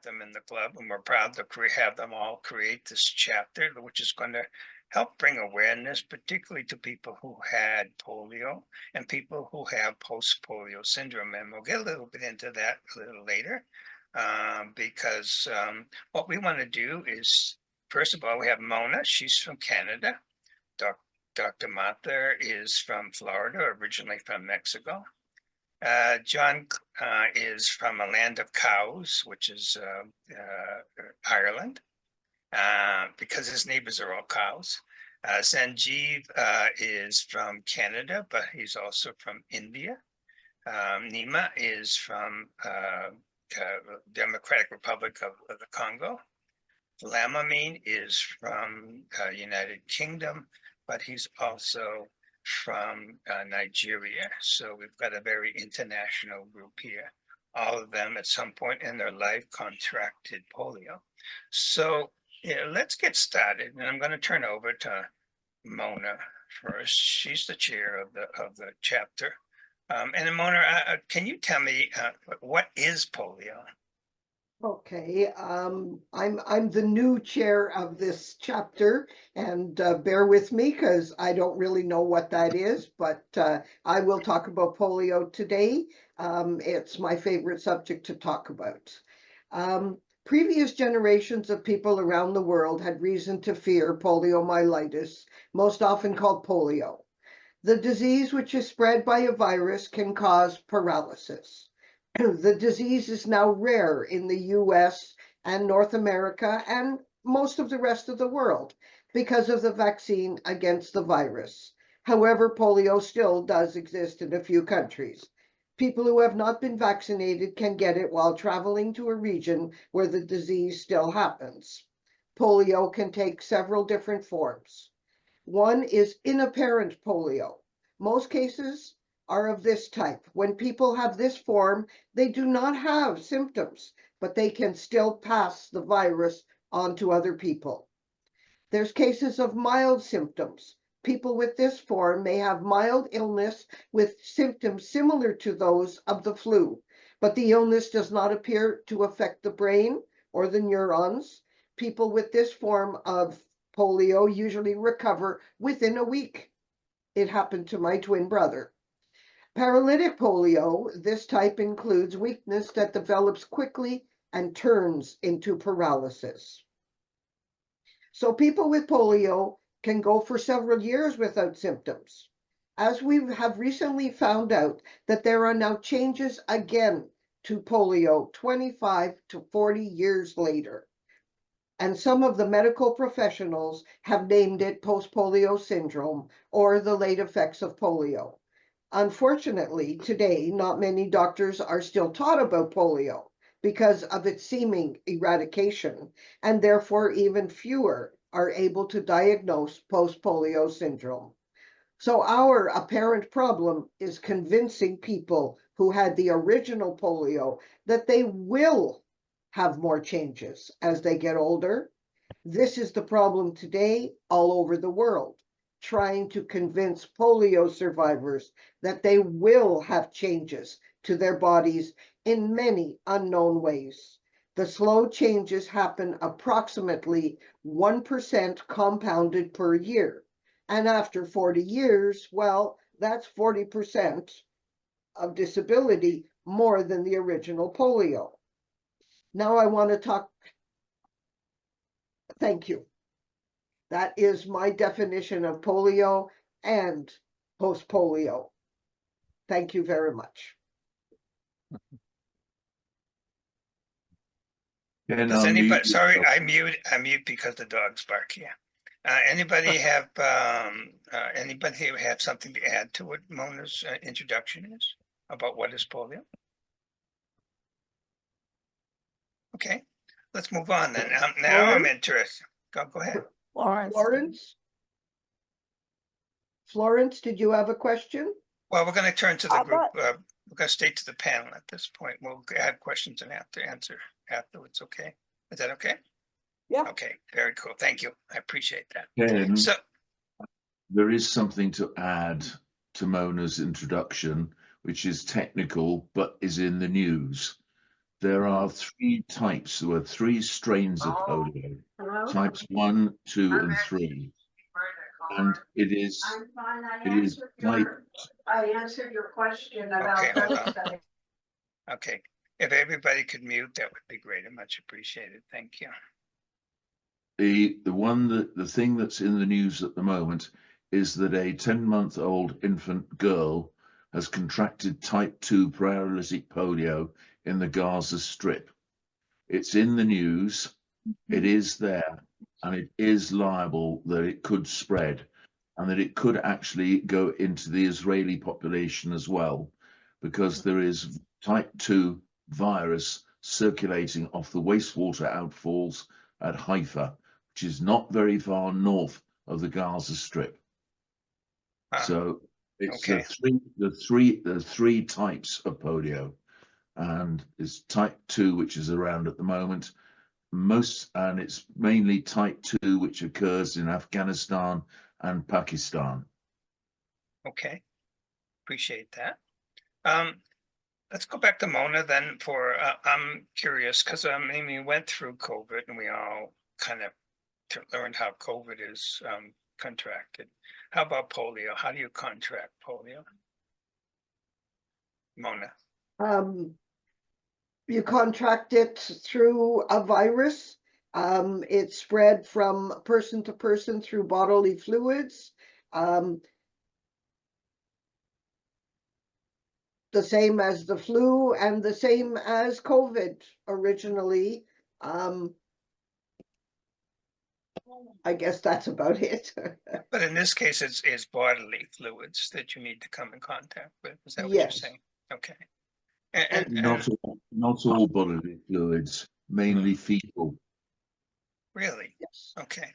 them in the club, and we're proud to have them all create this chapter, which is going to help bring awareness, particularly to people who had polio and people who have post-polio syndrome. And we'll get a little bit into that a little later, because what we want to do is, first of all, we have Mona. She's from Canada. Dr. Martha is from Florida, originally from Mexico. John is from a land of cows, which is Ireland, because his neighbors are all cows. Sanjeev is from Canada, but he's also from India. Nima is from Democratic Republic of the Congo. Lamamine is from United Kingdom, but he's also from Nigeria. So we've got a very international group here. All of them at some point in their life contracted polio. So yeah, let's get started. And I'm going to turn over to Mona first. She's the chair of the chapter. And then Mona, can you tell me what is polio? Okay, I'm the new chair of this chapter, and bear with me because I don't really know what that is, but I will talk about polio today. It's my favorite subject to talk about. Previous generations of people around the world had reason to fear poliomyelitis, most often called polio. The disease, which is spread by a virus, can cause paralysis. The disease is now rare in the US and North America and most of the rest of the world because of the vaccine against the virus. However, polio still does exist in a few countries. People who have not been vaccinated can get it while traveling to a region where the disease still happens. Polio can take several different forms. One is inapparent polio. Most cases are of this type. When people have this form, they do not have symptoms, but they can still pass the virus on to other people. There's cases of mild symptoms. People with this form may have mild illness with symptoms similar to those of the flu, but the illness does not appear to affect the brain or the neurons. People with this form of polio usually recover within a week. It happened to my twin brother. Paralytic polio, this type includes weakness that develops quickly and turns into paralysis. So people with polio can go for several years without symptoms. As we have recently found out that there are now changes again to polio 25 to 40 years later. And some of the medical professionals have named it post-polio syndrome or the late effects of polio. Unfortunately, today, not many doctors are still taught about polio because of its seeming eradication, and therefore even fewer are able to diagnose post-polio syndrome. So our apparent problem is convincing people who had the original polio that they will have more changes as they get older. This is the problem today all over the world, trying to convince polio survivors that they will have changes to their bodies in many unknown ways. The slow changes happen approximately 1% compounded per year. And after 40 years, well, that's 40% of disability more than the original polio. Now I want to talk. Thank you. That is my definition of polio and post-polio. Thank you very much. Does anybody, sorry, I mute because the dogs bark here. Anybody have something to add to what Mona's introduction is about what is polio? Okay, let's move on then. Now I'm interested. Go ahead. Florence, did you have a question? Well, we're going to turn to the group. We're going to stay to the panel at this point. We'll have questions and have to answer afterwards. Okay, is that okay? Yeah. Okay, very cool. Thank you. I appreciate that. Ken, so there is something to add to Mona's introduction, which is technical, but is in the news. There are three types. There were three strains of polio, types 1, 2, and 3. And it is type. I answered your question about. Okay, hold on. Okay, if everybody could mute, that would be great and much appreciated. Thank you. The thing that's in the news at the moment is that a 10-month-old infant girl has contracted type 2 paralytic polio in the Gaza Strip. It's in the news, it is there, and it is liable that it could spread and that it could actually go into the Israeli population as well, because there is type 2 virus circulating off the wastewater outfalls at Haifa, which is not very far north of the Gaza Strip. So it's okay. the three types of polio, and it's type 2, which is around at the moment. And it's mainly type 2, which occurs in Afghanistan and Pakistan. Okay, appreciate that. Let's go back to Mona then for, I'm curious, because we went through COVID and we all kind of learned how COVID is contracted. How about polio? How do you contract polio? Mona? You contract it through a virus. It's spread from person to person through bodily fluids. The same as the flu and the same as COVID originally. I guess that's about it. But in this case, it's bodily fluids that you need to come in contact with. Is that what Yes. you're saying? Okay. Not all bodily fluids, mainly fecal. Really? Yes. Okay.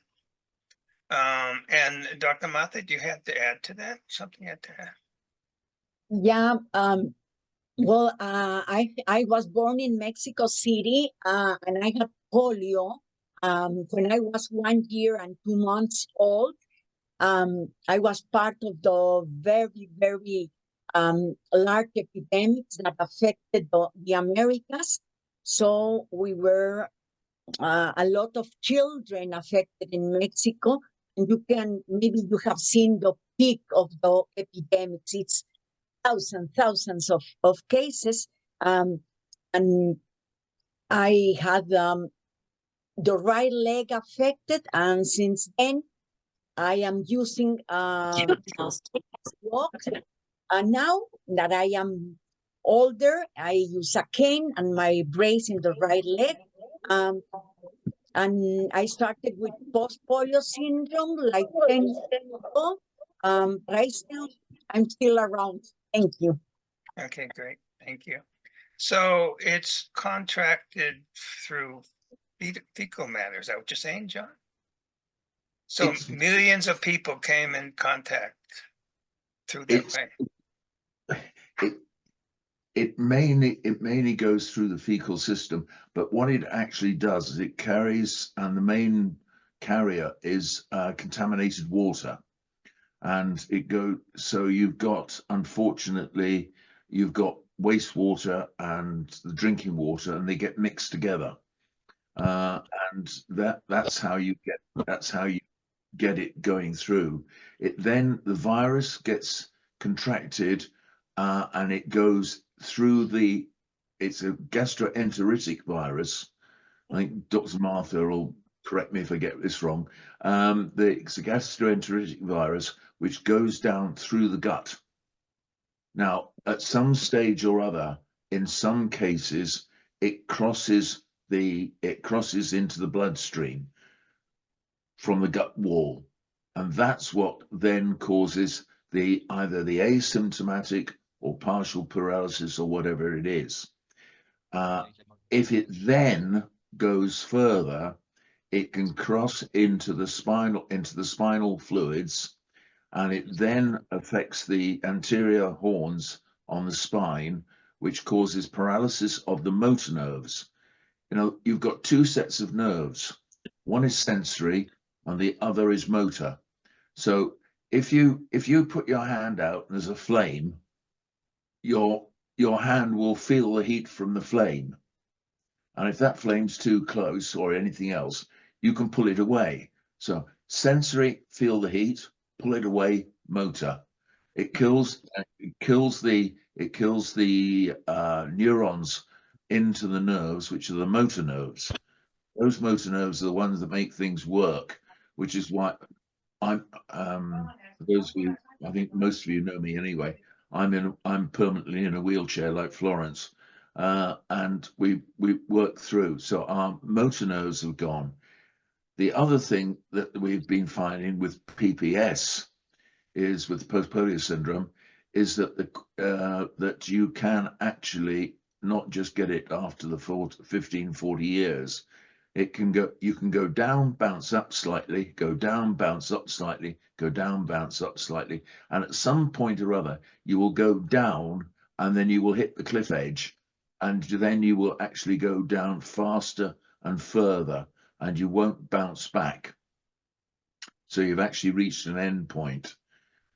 And Dr. Martha, do you have to add to that? Something at that? Yeah. Well, I was born in Mexico City, and I had polio when I was 1 year and 2 months old. I was part of the very, very large epidemics that affected the Americas. So we were a lot of children affected in Mexico. And maybe you have seen the peak of the epidemics. It's thousands of cases. And I had the right leg affected. And since then, I am using walk. And now that I am older, I use a cane and my brace in the right leg. And I started with post-polio syndrome like 10 years ago. But I'm still around. Thank you. Okay, great. Thank you. So it's contracted through fecal matter. Is that what you're saying, John? So millions of people came in contact through that way. It mainly goes through the fecal system, but what it actually does is it carries, and the main carrier is contaminated water, and so unfortunately you've got wastewater and the drinking water, and they get mixed together, and that's how you get it going through. Then the virus gets contracted, and it goes through it's a gastroenteritic virus. I think Dr. Martha will correct me if I get this wrong. It's a gastroenteritic virus which goes down through the gut. Now, at some stage or other, in some cases, it crosses into the bloodstream from the gut wall, and that's what then causes either the asymptomatic or partial paralysis or whatever it is. If it then goes further, it can cross into the spinal fluids, and it then affects the anterior horns on the spine, which causes paralysis of the motor nerves. You've got two sets of nerves. One is sensory and the other is motor. So if you put your hand out and there's a flame, your hand will feel the heat from the flame. And if that flame's too close or anything else, you can pull it away. So sensory, feel the heat, pull it away, motor. It kills the neurons into the nerves, which are the motor nerves. Those motor nerves are the ones that make things work, which is why I'm for those of you, I think most of you know me anyway. I'm permanently in a wheelchair like Florence, and we work through. So our motor nerves have gone. The other thing that we've been finding with PPS is with post-polio syndrome is that that you can actually not just get it after the 15, 40 years. It can go, you can go down, bounce up slightly, go down, bounce up slightly, go down, bounce up slightly. And at some point or other, you will go down and then you will hit the cliff edge. And then you will actually go down faster and further and you won't bounce back. So you've actually reached an end point.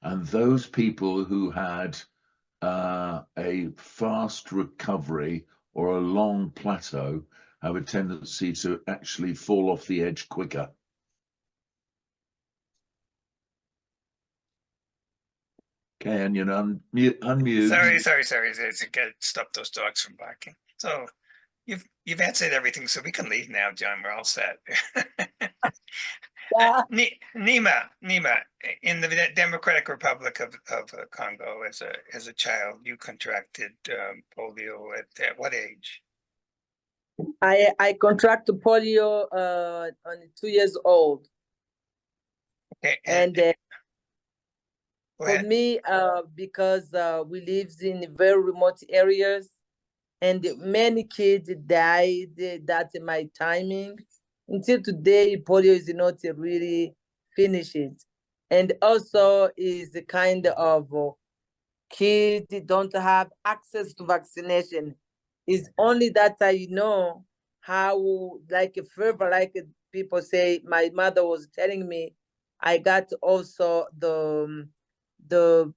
And those people who had a fast recovery or a long plateau have a tendency to actually fall off the edge quicker. Okay, and you know, unmute. Sorry. Stop those dogs from barking. So you've answered everything, so we can leave now, John. We're all set. Nima, in the Democratic Republic of Congo, as a child, you contracted polio at what age? I contracted polio on 2 years old. Okay, and for me, because we lived in very remote areas, and many kids died that my timing. Until today, polio is not really finished. And also is a kind of kids don't have access to vaccination. It's only that I know how, like a fever, like people say, my mother was telling me, I got also the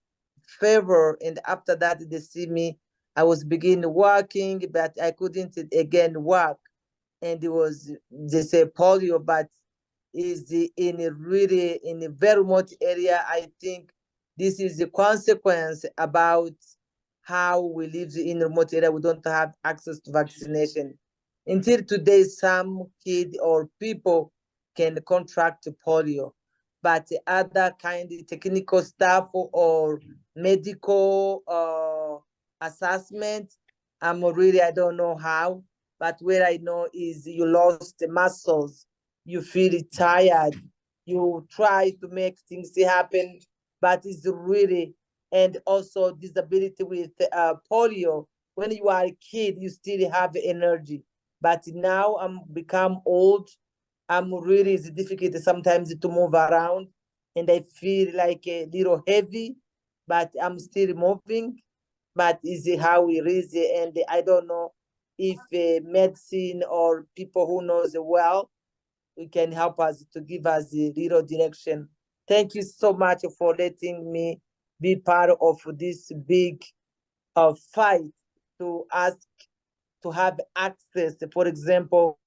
fever, and after that they see me, I was beginning working, but I couldn't again work. And it was, they say polio, but is in a very remote area. I think this is the consequence about how we live in remote area. We don't have access to vaccination. Until today, some kids or people can contract polio, but other kind of technical stuff or medical assessment, I don't know how, but what I know is you lost the muscles, you feel tired, you try to make things happen, but it's really, and also disability with polio. When you are a kid, you still have energy, but now I'm become old. I'm really, it's difficult sometimes to move around, and I feel like a little heavy, but I'm still moving. But is how it is, and I don't know if medicine or people who knows well, we can help us to give us a little direction. Thank you so much for letting me be part of this big fight to ask to have access. For example,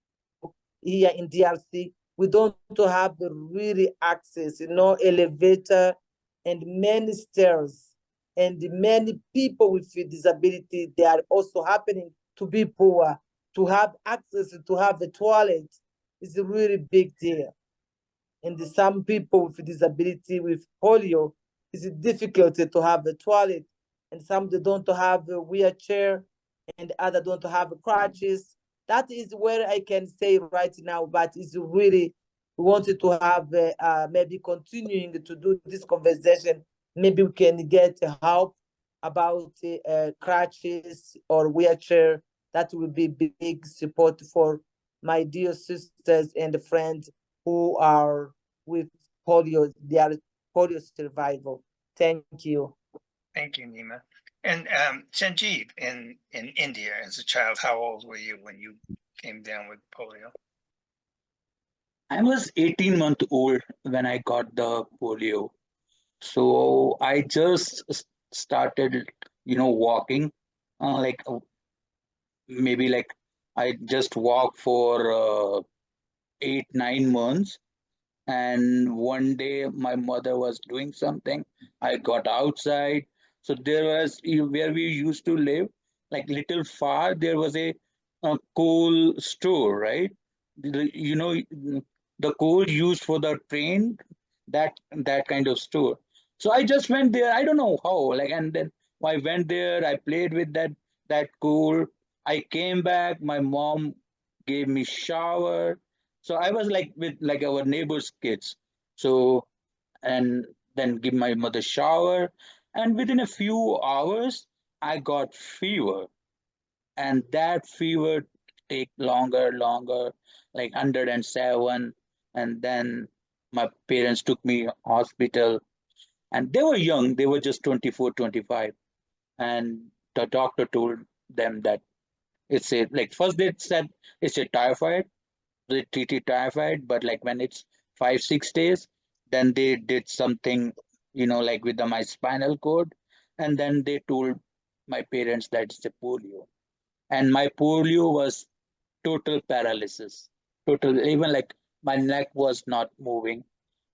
here in DRC, we don't have the really access, elevator and many stairs, and many people with disability, they are also happening to be poor. To have access to have a toilet is a really big deal. And some people with disability with polio, it's difficult to have a toilet, and some they don't have a wheelchair, and other don't have crutches. That is where I can say right now, but it's really, we wanted to have maybe continuing to do this conversation. Maybe we can get help about crutches or wheelchair. That will be big support for my dear sisters and friends who are with polio. They are polio survival. Thank you. Thank you, Nima. And Sanjeev, in India, as a child, how old were you when you came down with polio? I was 18 months old when I got the polio. So I just started, walking, like maybe like I just walked for 8-9 months. And one day my mother was doing something. I got outside. So there was where we used to live, like little far, there was a coal store, right? You know, the coal used for the train, that kind of store. So I just went there. I don't know how. Like, and then I went there. I played with that coal. I came back. My mom gave me shower. So I was like with like our neighbors' kids. So and then give my mother shower, and within a few hours I got fever, and that fever take longer, like 107, and then my parents took me hospital, and they were young, they were just 24, 25, and the doctor told them that it's a like first they said it's a typhoid, they treated typhoid, but like when it's 5-6 days, then they did something, like with my spinal cord, and then they told my parents that it's a polio, and my polio was total paralysis, total. Even like my neck was not moving,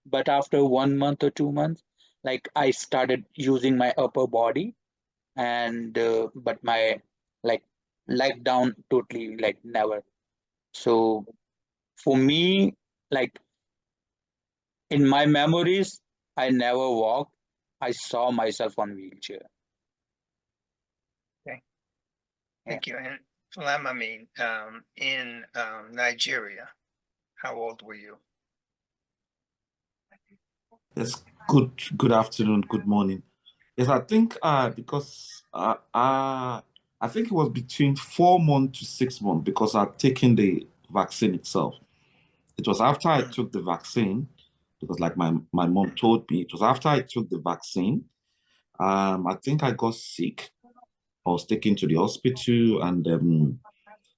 but after 1 month or 2 months, like I started using my upper body, and but my like leg down totally like never. So for me, like in my memories, I never walked. I saw myself on wheelchair. Okay, thank you. And Flamamine, in Nigeria, how old were you? Yes, good afternoon, good morning. Yes, I think because I think it was between 4 months to 6 months because I'd taken the vaccine itself. It was after I took the vaccine, because like my mom told me, it was after I took the vaccine. I think I got sick. I was taken to the hospital, and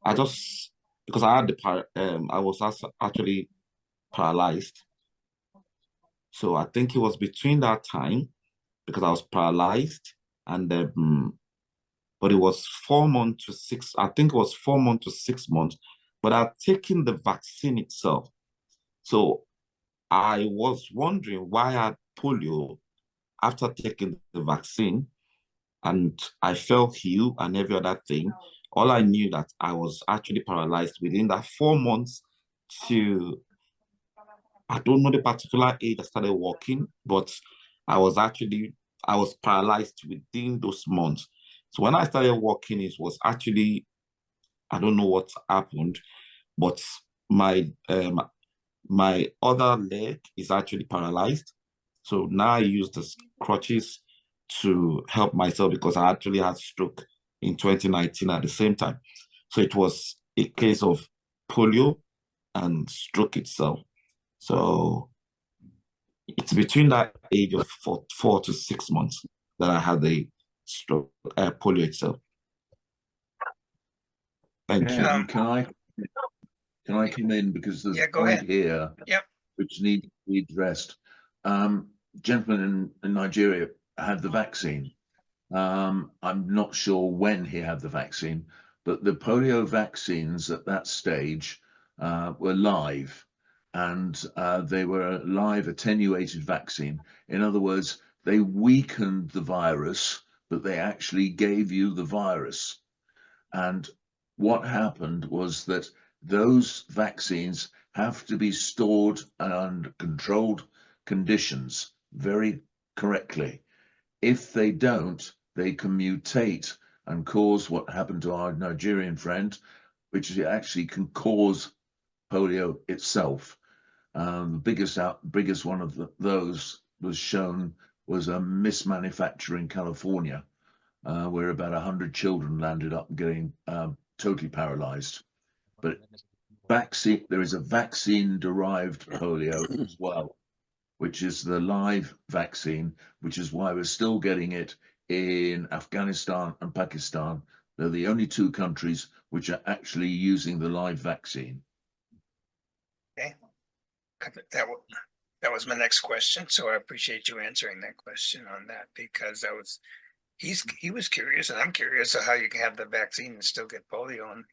I just because I had I was actually paralyzed. So I think it was between that time because I was paralyzed, and but it was 4 months to six. I think it was 4 months to 6 months. But I'd taken the vaccine itself, so I was wondering why I had polio after taking the vaccine, and I felt healed and every other thing. All I knew that I was actually paralyzed within that 4 months to, I don't know the particular age I started walking, but I was actually, I was paralyzed within those months. So when I started walking, it was actually, I don't know what happened, but my other leg is actually paralyzed. So now I use the crutches to help myself because I actually had stroke in 2019 at the same time. So it was a case of polio and stroke itself. So it's between that age of 4 to 6 months that I had the stroke, polio itself. Thank you. Can I come in, because there's a go point ahead. here Yep. which needs to be addressed. Gentleman in Nigeria had the vaccine. I'm not sure when he had the vaccine, but the polio vaccines at that stage were live, and they were a live attenuated vaccine. In other words, they weakened the virus, but they actually gave you the virus. And what happened was that those vaccines have to be stored under controlled conditions very correctly. If they don't, they can mutate and cause what happened to our Nigerian friend, which actually can cause polio itself. The biggest one of those was shown was a mismanufacture in California, where about 100 children landed up getting totally paralyzed. But there is a vaccine-derived polio as well, which is the live vaccine, which is why we're still getting it in Afghanistan and Pakistan. They're the only two countries which are actually using the live vaccine. Okay, that was my next question. So I appreciate you answering that question on that, because he was curious, and I'm curious of how you can have the vaccine and still get polio.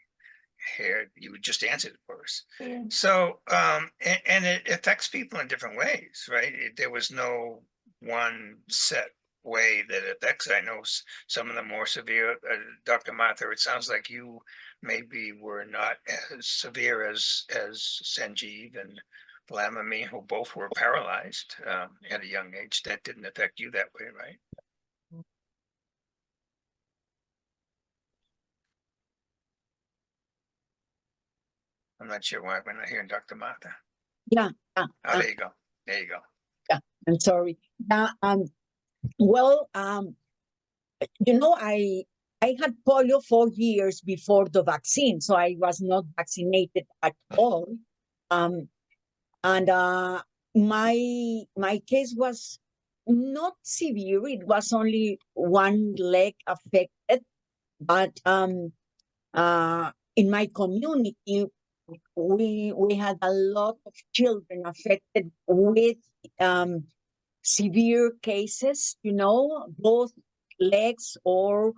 here, you just answered for us. So, and it affects people in different ways, right? There was no one set way that it affects. I know some of the more severe, Dr. Martha, it sounds like you maybe were not as severe as Sanjeev and Vladimir, who both were paralyzed at a young age. That didn't affect you that way, right? I'm not sure why we're not hearing Dr. Martha. Yeah. Oh, there you go. There you go. Yeah, I'm sorry. Well, you know, I had polio 4 years before the vaccine, so I was not vaccinated at all. And my case was not severe. It was only one leg affected, but in my community, we had a lot of children affected with severe cases, you know, both legs or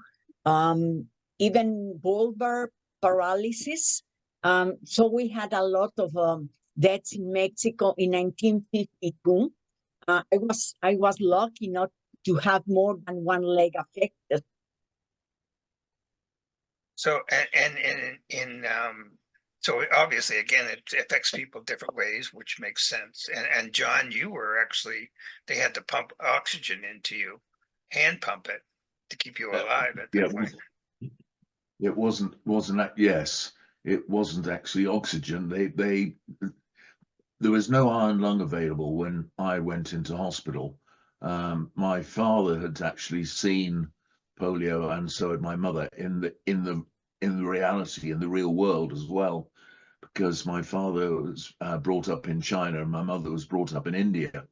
even bulbar paralysis. So we had a lot of deaths in Mexico in 1952. I was lucky not to have more than one leg affected. So, so obviously, again, it affects people different ways, which makes sense. And John, you were actually, they had to pump oxygen into you, hand pump it to keep you alive at that point. It wasn't yes, it wasn't actually oxygen. There was no iron lung available when I went into hospital. My father had actually seen polio, and so had my mother in the reality, in the real world as well, because my father was brought up in China and my mother was brought up in India,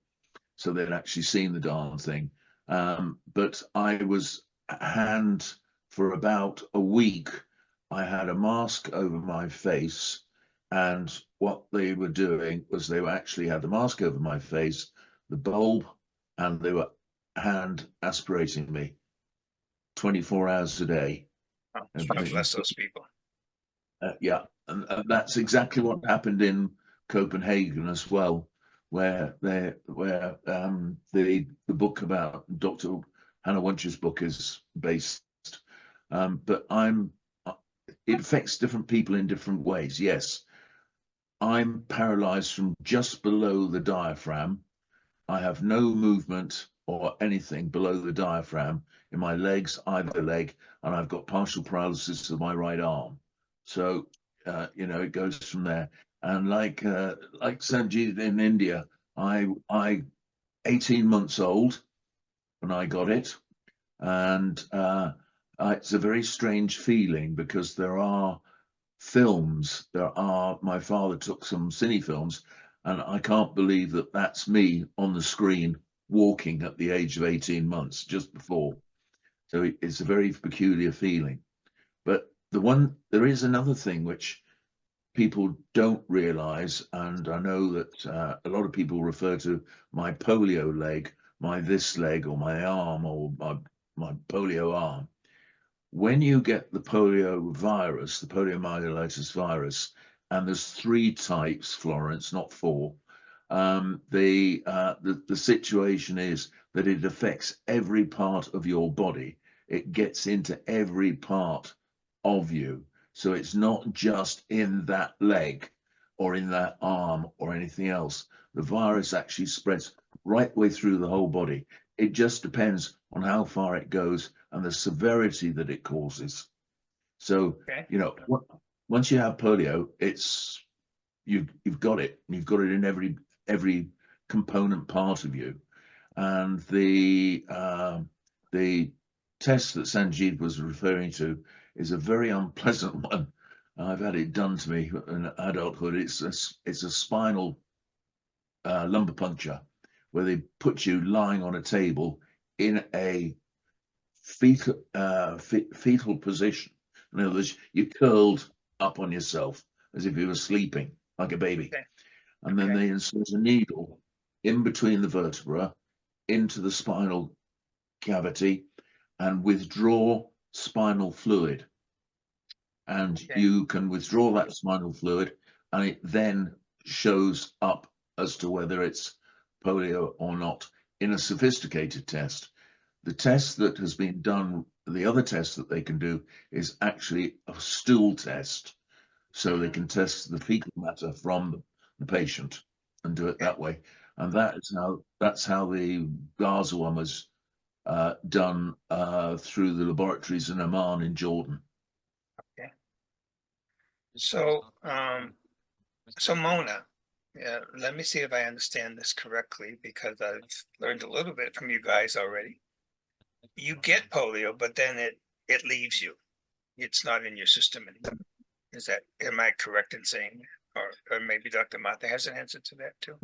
so they'd actually seen the darn thing. But I was hand for about a week. I had a mask over my face, and what they were doing was they were actually had the mask over my face, the bulb, and they were hand aspirating me 24 hours a day. Oh, God bless those people. Yeah, and that's exactly what happened in Copenhagen as well, where the book about Dr. Hannah Wunsch's book is based. But it affects different people in different ways. Yes, I'm paralyzed from just below the diaphragm. I have no movement or anything below the diaphragm in my legs, either leg, and I've got partial paralysis of my right arm. So, you know, it goes from there. And like Sanjeev in India, I 18 months old when I got it, and it's a very strange feeling because there are films. My father took some cine films, and I can't believe that that's me on the screen walking at the age of 18 months, just before. So it's a very peculiar feeling. But there is another thing which people don't realize, and I know that a lot of people refer to my polio leg, my this leg, or my arm, or my polio arm. When you get the polio virus, the poliomyelitis virus, and there's 3 types, Florence, not 4. The situation is that it affects every part of your body. It gets into every part of you. So it's not just in that leg or in that arm or anything else. The virus actually spreads right way through the whole body. It just depends on how far it goes and the severity that it causes. So, you know, once you have polio, you've got it. You've got it in every component part of you. And the test that Sanjeev was referring to is a very unpleasant one. I've had it done to me in adulthood. It's a spinal lumbar puncture, where they put you lying on a table in a fetal position. In other words, you're curled up on yourself as if you were sleeping like a baby. And then they insert a needle in between the vertebra into the spinal cavity and withdraw spinal fluid. and Okay. you can withdraw that spinal fluid, and it then shows up as to whether it's polio or not in a sophisticated test. The test that has been done, the other test that they can do is actually a stool test. So they can test the fecal matter from the patient and do it that way. And that's how the Gaza one was done through the laboratories in Amman in Jordan. So, so Mona, let me see if I understand this correctly, because I've learned a little bit from you guys already. You get polio, but then it leaves you. It's not in your system anymore. Am I correct in saying, or maybe Dr. Mata has an answer to that too?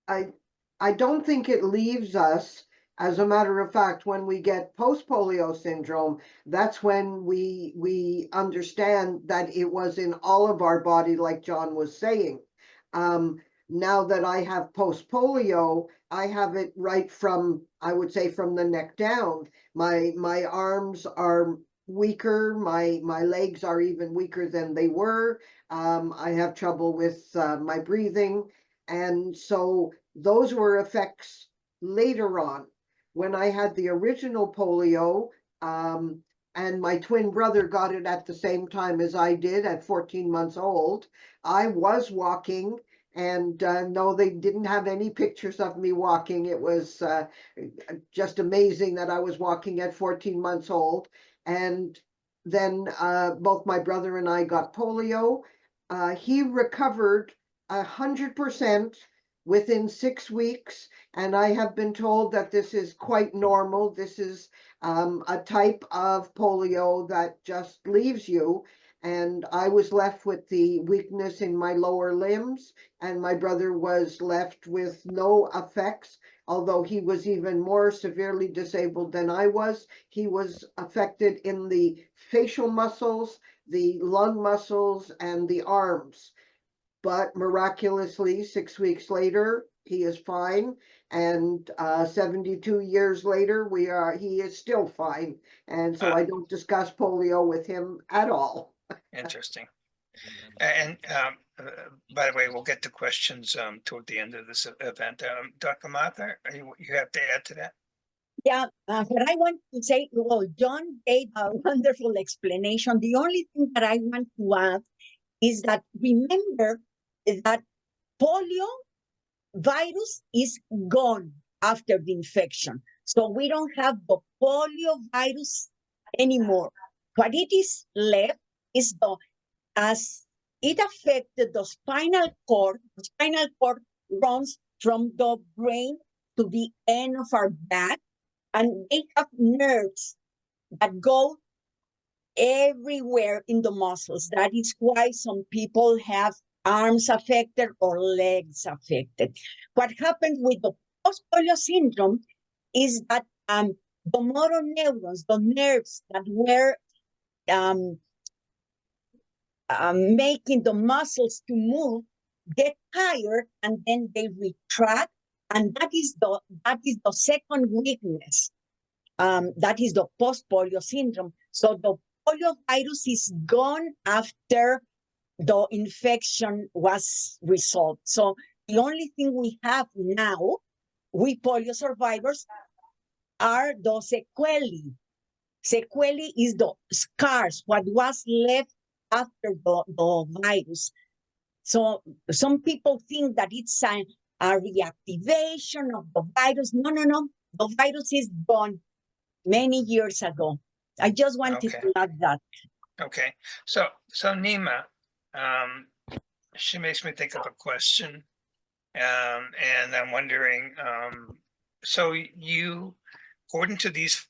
I don't think it leaves us. As a matter of fact, when we get post-polio syndrome, that's when we understand that it was in all of our body, like John was saying. Now that I have post-polio, I have it right from, I would say, from the neck down. My arms are weaker. My legs are even weaker than they were. I have trouble with my breathing. And so those were effects later on. When I had the original polio, and my twin brother got it at the same time as I did at 14 months old, I was walking. And no, they didn't have any pictures of me walking. It was just amazing that I was walking at 14 months old. And then both my brother and I got polio. He recovered 100% within 6 weeks. And I have been told that this is quite normal. This is a type of polio that just leaves you. And I was left with the weakness in my lower limbs, and my brother was left with no effects, although he was even more severely disabled than I was. He was affected in the facial muscles, the lung muscles, and the arms. But miraculously, 6 weeks later, he is fine. And 72 years later, he is still fine. And so I don't discuss polio with him at all. Interesting. And by the way, we'll get to questions toward the end of this event. Dr. Martha, you have to add to that? Yeah, what I want to say, well, John gave a wonderful explanation. The only thing that I want to add is that remember that polio virus is gone after the infection. So we don't have the polio virus anymore. What it is left is as it affected the spinal cord runs from the brain to the end of our back, and they have nerves that go everywhere in the muscles. That is why some people have arms affected or legs affected. What happened with the post-polio syndrome is that the motor neurons, the nerves that were making the muscles to move, get tired, and then they retract, and that is the second weakness. That is the post-polio syndrome. So the polio virus is gone after the infection was resolved. So the only thing we have now, we polio survivors, are the sequelae. Sequelae is the scars, what was left after the virus. So some people think that it's a reactivation of the virus. No. The virus is gone many years ago. I just wanted to add that. Okay. So Nima, she makes me think of a question. And I'm wondering, so you, according to these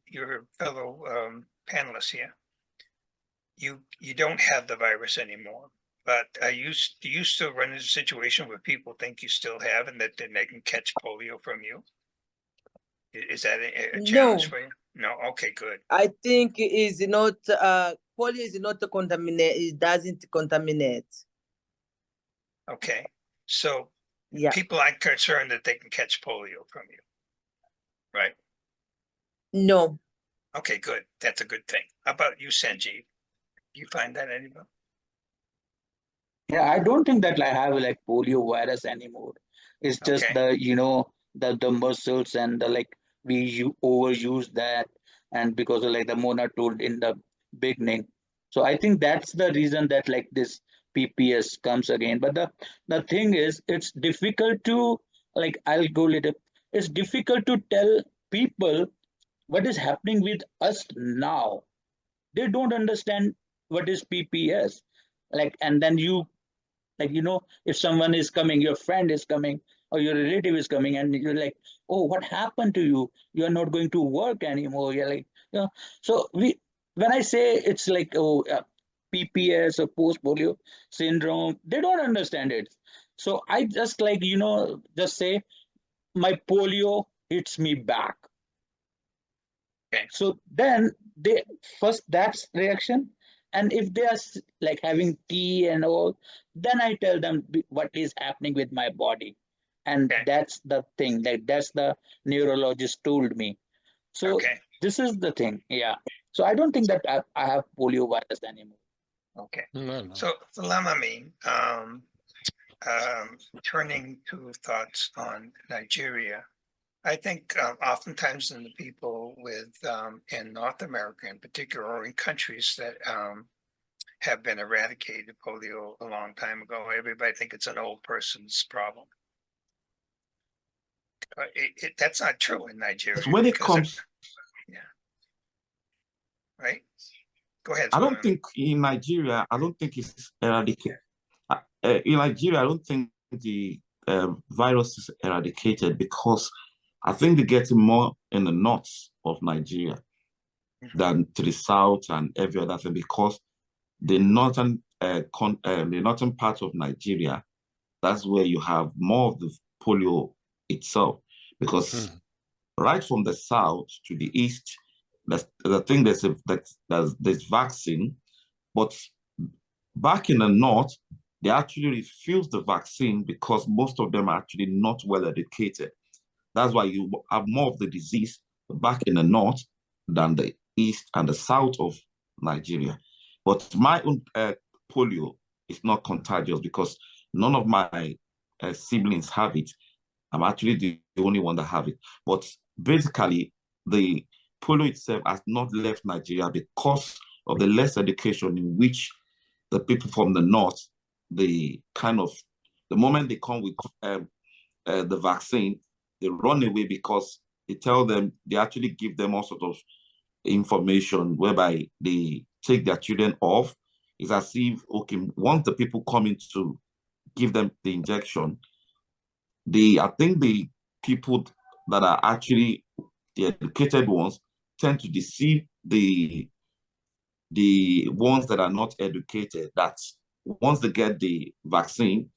your fellow panelists here, you don't have the virus anymore, but do you still run into a situation where people think you still have, and that then they can catch polio from you? Is that a challenge for you? No. Okay, good. I think it is not polio is not contaminate. It doesn't contaminate. Okay, so Yeah. people aren't concerned that they can catch polio from you, right? No. Okay, good. That's a good thing. How about you, Sanjeev? You find that anybody? Yeah, I don't think that I have like polio virus anymore. It's just Okay. the muscles and the like overuse that, and because of like the Mona told in the beginning. So I think that's the reason that like this PPS comes again. But the thing is, it's difficult to like I'll go later. It's difficult to tell people what is happening with us now. They don't understand what is PPS. Like, and then you like if someone is coming, your friend is coming or your relative is coming, and you're like, oh, what happened to you? You're not going to work anymore. You're like, so when I say it's like, oh, PPS or post polio syndrome, they don't understand it. So I just like just say my polio hits me back. Okay. So then they first that's reaction, and if they are like having tea and all, then I tell them what is happening with my body, and Okay. that's the thing. Like that's the neurologist told me. So Okay. this is the thing. Yeah. So I don't think that I have polio virus anymore. Okay. No, no. So Lamamine, turning to thoughts on Nigeria, I think oftentimes in the people in North America in particular, or in countries that have been eradicated polio a long time ago, everybody think it's an old person's problem. That's not true in Nigeria. When it because comes, right? Go ahead. I don't Solomon. think in Nigeria, I don't think it's eradicated. In Nigeria, I don't think the virus is eradicated because I think they get more in the north of Nigeria than to the south and every other thing, because the northern part of Nigeria, that's where you have more of the polio itself. Because right from the south to the east, the thing there's vaccine, but back in the north, they actually refuse the vaccine because most of them are actually not well educated. That's why you have more of the disease back in the north than the east and the south of Nigeria. But my own polio is not contagious because none of my siblings have it. I'm actually the only one that have it. But basically, the polio itself has not left Nigeria because of the less education in which the people from the north, the moment they come with the vaccine, they run away because they actually give them all sort of information whereby they take their children off. It's as if, okay, once the people come in to give them the injection, I think the people that are actually the educated ones tend to deceive the ones that are not educated, that once they get the vaccine,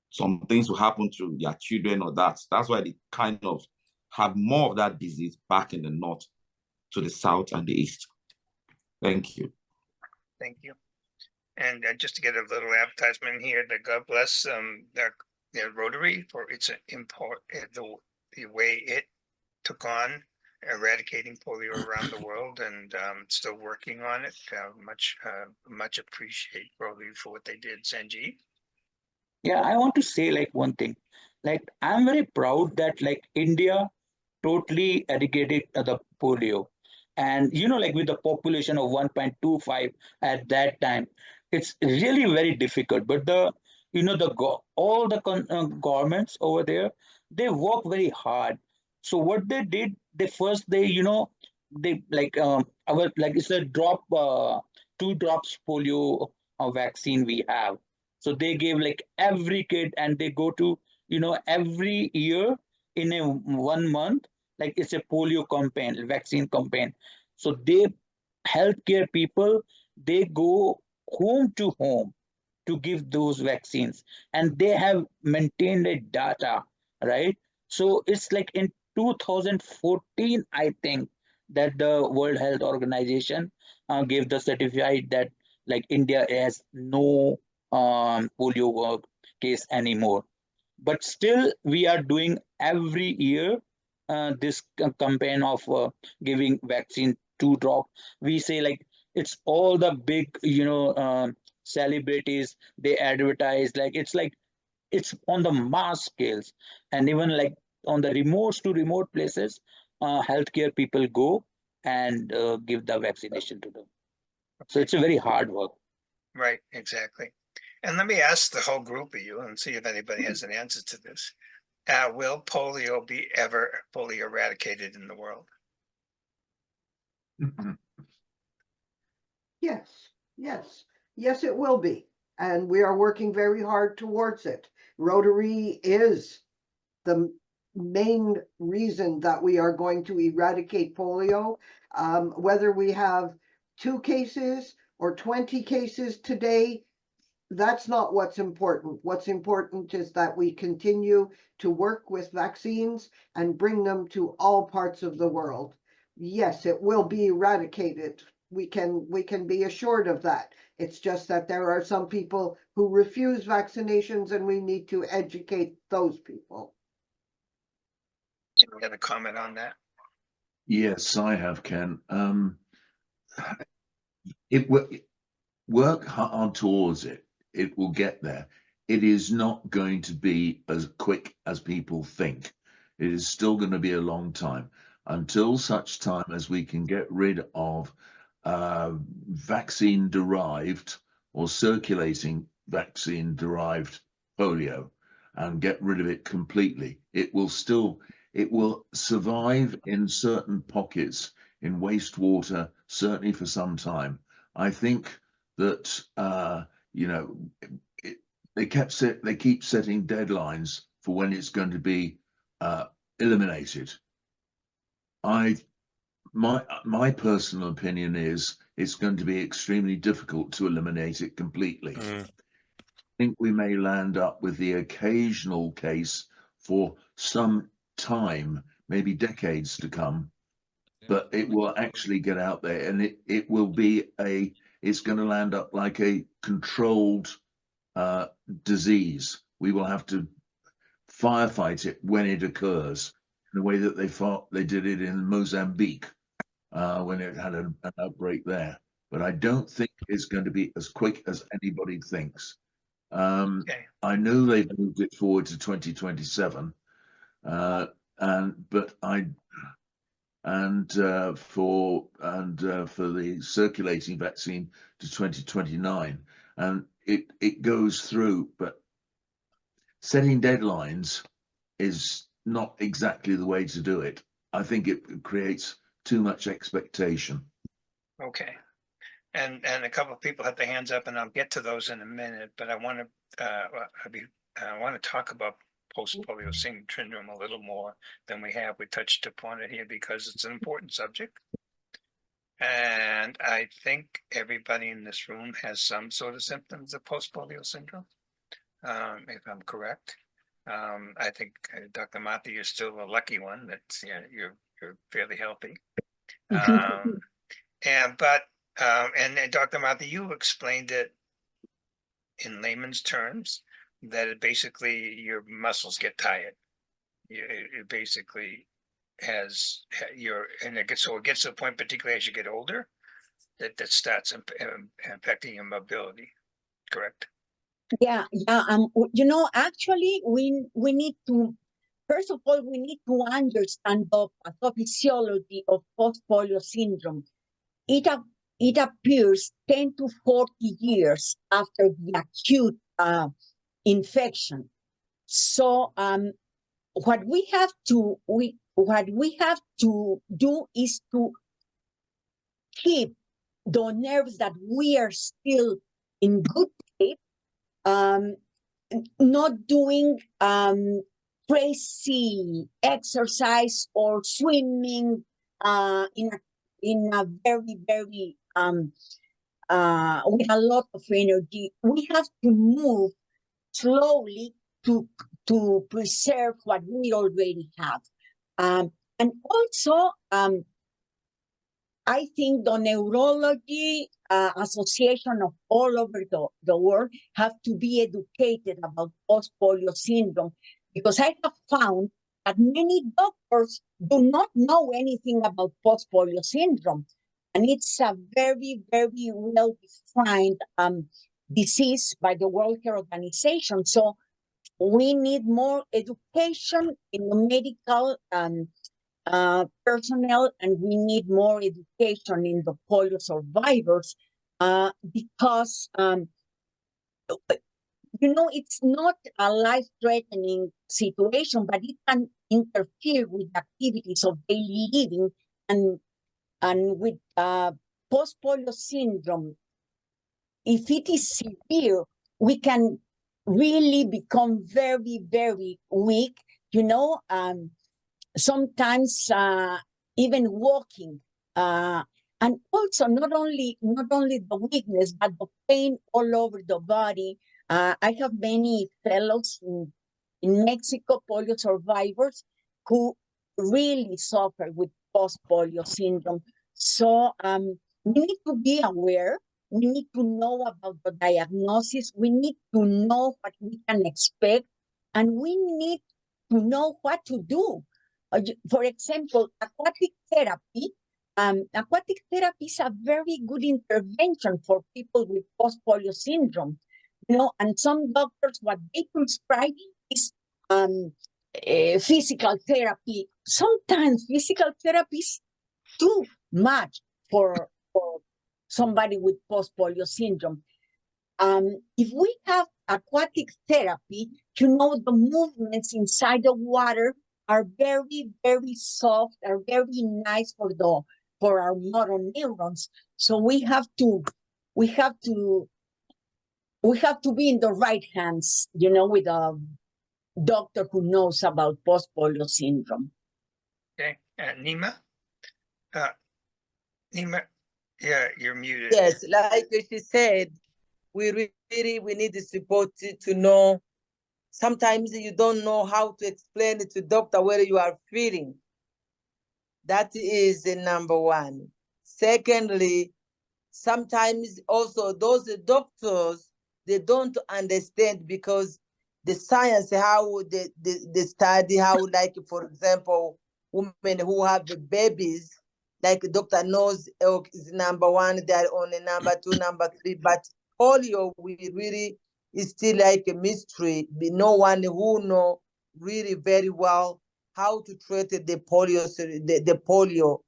some things will happen to their children or that. That's why they kind of have more of that disease back in the north to the south and the east. Thank you. Thank you. And just to get a little advertisement here, that God bless their Rotary for its the way it took on eradicating polio around the world, and still working on it. Much appreciate Rotary for what they did. Sanjeev. Yeah, I want to say like one thing. Like I'm very proud that like India totally eradicated the polio. And like with the population of 1.25 at that time, it's really very difficult. But all the governments over there, they work very hard. So what they did, they like our like it's a drop 2 drops polio vaccine we have. So they gave like every kid, and they go to every year in a 1 month, like it's a polio campaign, vaccine campaign. So they healthcare people, they go home to home to give those vaccines, and they have maintained a data, right? So it's like in 2014, I think, that the World Health Organization gave the certificate that like India has no polio case anymore. But still we are doing every year this campaign of giving vaccine 2 drops. We say like it's all the big, celebrities, they advertise like it's on the mass scales, and even like on the remote places, healthcare people go and give the vaccination to them. So it's a very hard work. Right, exactly. And let me ask the whole group of you and see if anybody has an answer to this. Will polio be ever fully eradicated in the world? Yes, yes, it will be. And we are working very hard towards it. Rotary is the main reason that we are going to eradicate polio. Whether we have 2 cases or 20 cases today, that's not what's important. What's important is that we continue to work with vaccines and bring them to all parts of the world. Yes, it will be eradicated. We can be assured of that. It's just that there are some people who refuse vaccinations, and we need to educate those people. Any other comment on that? Yes, I have, Ken. It will work hard towards it. It will get there. It is not going to be as quick as people think. It is still going to be a long time until such time as we can get rid of vaccine-derived or circulating vaccine-derived polio and get rid of it completely. It will survive in certain pockets in wastewater, certainly for some time. I think that they keep setting deadlines for when it's going to be eliminated. My personal opinion is it's going to be extremely difficult to eliminate it completely. I think we may land up with the occasional case for some time, maybe decades to come, but it will actually get out there, and it's going to land up like a controlled disease. We will have to firefight it when it occurs, in the way that they did it in Mozambique when it had an outbreak there. But I don't think it's going to be as quick as anybody thinks. Okay. I know they've moved it forward to 2027, for the circulating vaccine to 2029, and it goes through. But setting deadlines is not exactly the way to do it. I think it creates too much expectation. Okay. And a couple of people have their hands up, and I'll get to those in a minute, but I want to talk about post-polio syndrome a little more than we have. We touched upon it here because it's an important subject. And I think everybody in this room has some sort of symptoms of post-polio syndrome, if I'm correct. I think Dr. Martha, you're still a lucky one. That's you're fairly healthy. And Dr. Martha, you explained it in layman's terms that it basically your muscles get tired. It basically it gets to the point, particularly as you get older, that starts impacting your mobility. Correct? Yeah. Actually, we need to, first of all, we need to understand the pathophysiology of post-polio syndrome. It appears 10 to 40 years after the acute infection. So what we have to do is to keep the nerves that we are still in good shape, not doing crazy exercise or swimming in a very, very with a lot of energy. We have to move slowly to preserve what we already have. And also, I think the neurology association of all over the world have to be educated about post-polio syndrome, because I have found that many doctors do not know anything about post-polio syndrome. and it's a very, very well defined disease by the World Health Organization. So we need more education in the medical personnel, and we need more education in the polio survivors because it's not a life-threatening situation, but it can interfere with activities of daily living, and with post-polio syndrome, if it is severe, we can really become very, very weak. Sometimes even walking, and also not only the weakness, but the pain all over the body. I have many fellows in Mexico, polio survivors, who really suffer with post-polio syndrome. So we need to be aware. We need to know about the diagnosis. We need to know what we can expect, and we need to know what to do. For example, aquatic therapy. Aquatic therapy is a very good intervention for people with post-polio syndrome. And some doctors, what they prescribe is physical therapy. Sometimes physical therapy is too much for somebody with post-polio syndrome. If we have aquatic therapy, the movements inside the water are very, very soft, are very nice for our motor neurons. So we have to be in the right hands, with a doctor who knows about post-polio syndrome. Okay, and Nima? Nima, yeah, you're muted. Yes, like she said, we need the support to know. Sometimes you don't know how to explain it to doctor whether you are feeling. That is the number one. Secondly, sometimes also those doctors, they don't understand, because the science, how they study, how, like, for example, women who have the babies, like doctor knows is number one, they're on the number two, number three, but polio, we really is still like a mystery. No one who know really very well how to treat the polio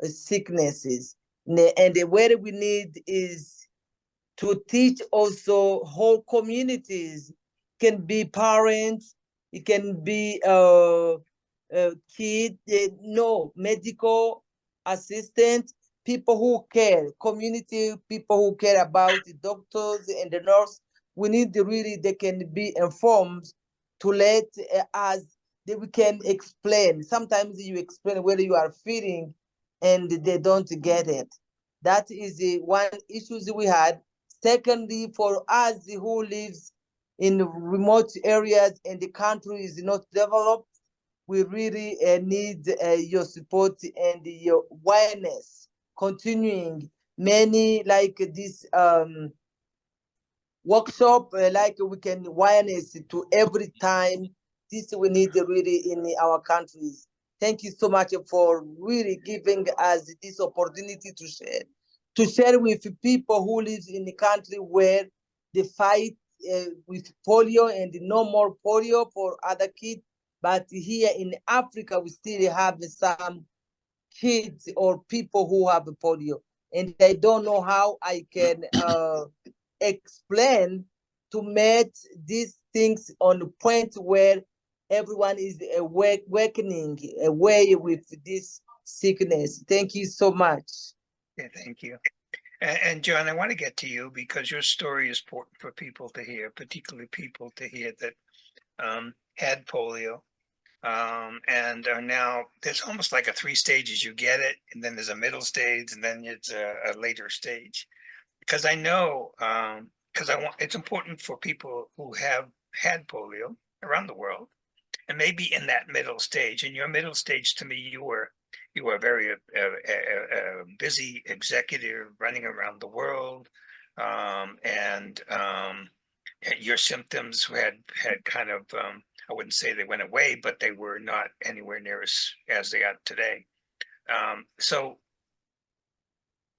sicknesses. And where we need is to teach also whole communities. It can be parents, it can be kids, no, medical assistant, people who care, community people who care about the doctors and the nurse. We need they can be informed to let us, that we can explain. Sometimes you explain whether you are feeling and they don't get it. That is the one issue we had. Secondly, for us who lives in remote areas and the country is not developed, we really need your support and your awareness. Continuing many like this workshop, like we can awareness to every time. This we need really in our countries. Thank you so much for really giving us this opportunity to share with people who live in the country where they fight with polio and no more polio for other kids. But here in Africa, we still have some kids or people who have polio, and I don't know how I can explain to make these things on the point where everyone is awakening away with this sickness. Thank you so much. Okay, thank you. And John, I want to get to you because your story is important for people to hear, particularly people to hear that had polio and are now, there's almost like a 3 stages. You get it, and then there's a middle stage, and then it's a later stage. Because I know, because it's important for people who have had polio around the world, and maybe in that middle stage. In your middle stage, to me, you were very busy executive running around the world, and your symptoms had kind of I wouldn't say they went away, but they were not anywhere near as they are today. So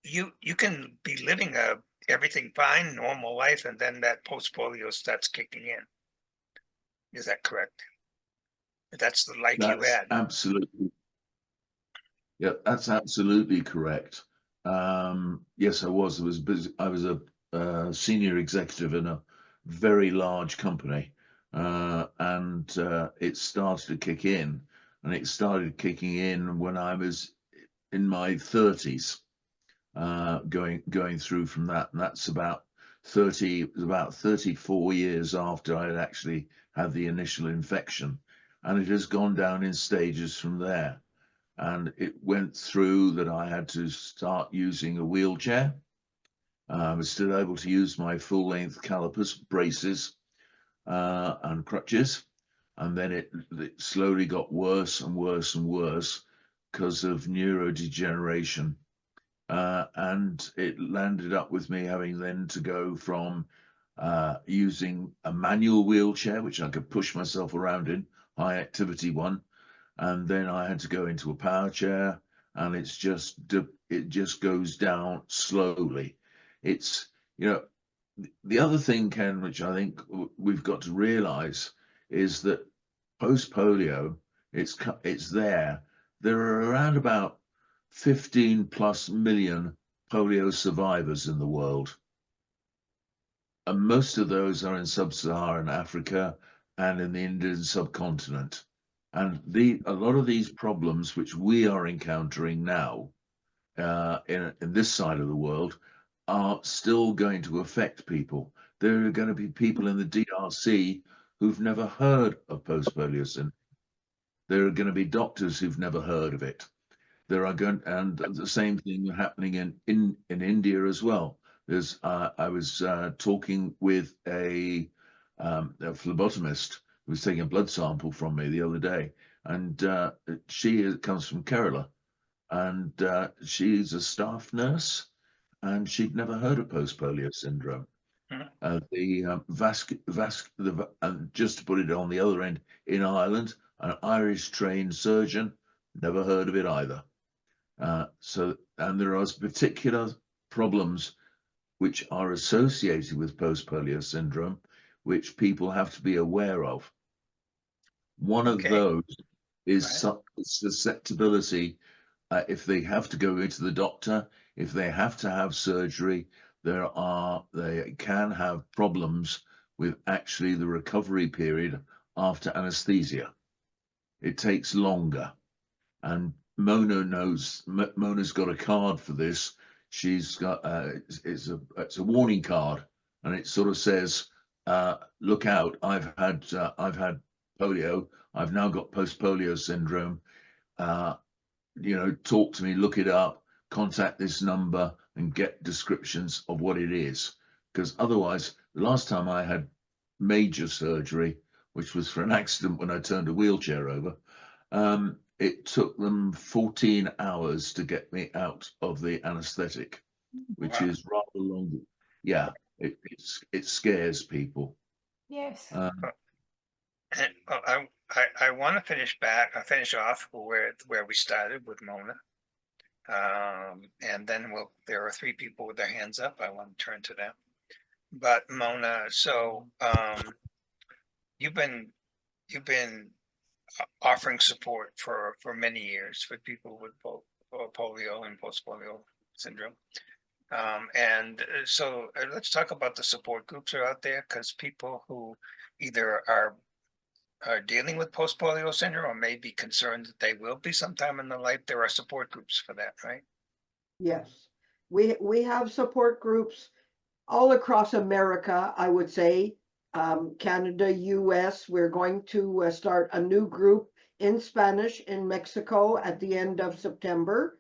you can be living everything fine, normal life, and then that post-polio starts kicking in. Is that correct? That's the life you That's had. absolutely, yeah, that's absolutely correct. Yes, I was. I was busy. I was a senior executive in a very large company, and it started to kick in, and it started kicking in when I was in my 30s, going through from that, and that's about 30. It was about 34 years after I had actually had the initial infection, and it has gone down in stages from there. And it went through that I had to start using a wheelchair. I was still able to use my full-length calipers, braces, and crutches. And then it slowly got worse and worse and worse because of neurodegeneration. And it landed up with me having then to go from using a manual wheelchair, which I could push myself around in, high activity one, and then I had to go into a power chair, and it just goes down slowly. It's, you know, the other thing, Ken, which I think we've got to realize is that post polio, it's there. There are around about 15 plus million polio survivors in the world. And most of those are in sub-Saharan Africa and in the Indian subcontinent. And a lot of these problems which we are encountering now in this side of the world are still going to affect people. There are going to be people in the DRC who've never heard of post-polio syndrome. There are going to be doctors who've never heard of it. There are going, and the same thing happening in India as well. I was talking with a phlebotomist who was taking a blood sample from me the other day, and she comes from Kerala, and she's a staff nurse, and she'd never heard of post-polio syndrome. And just to put it on the other end, in Ireland, an Irish trained surgeon never heard of it either. And there are particular problems which are associated with post-polio syndrome, which people have to be aware of. One of those is susceptibility. If they have to go into the doctor, if they have to have surgery, they can have problems with actually the recovery period after anesthesia. It takes longer. And Mona's got a card for this. She's got it's a warning card, and it sort of says, "Look out! I've had polio. I've now got post-polio syndrome. Talk to me. Look it up. Contact this number and get descriptions of what it is. Because otherwise, the last time I had major surgery, which was for an accident when I turned a wheelchair over, it took them 14 hours to get me out of the anesthetic, which is rather long. Yeah, it scares people. Yes. I want to finish off where we started with Mona. And then there are 3 people with their hands up. I want to turn to them. But Mona, so you've been offering support for many years for people with both polio and post-polio syndrome. And so let's talk about the support groups that are out there, because people who either are dealing with post-polio syndrome or may be concerned that they will be sometime in their life, there are support groups for that, right? Yes, we have support groups all across America, I would say. Canada, US, we're going to start a new group in Spanish in Mexico at the end of September.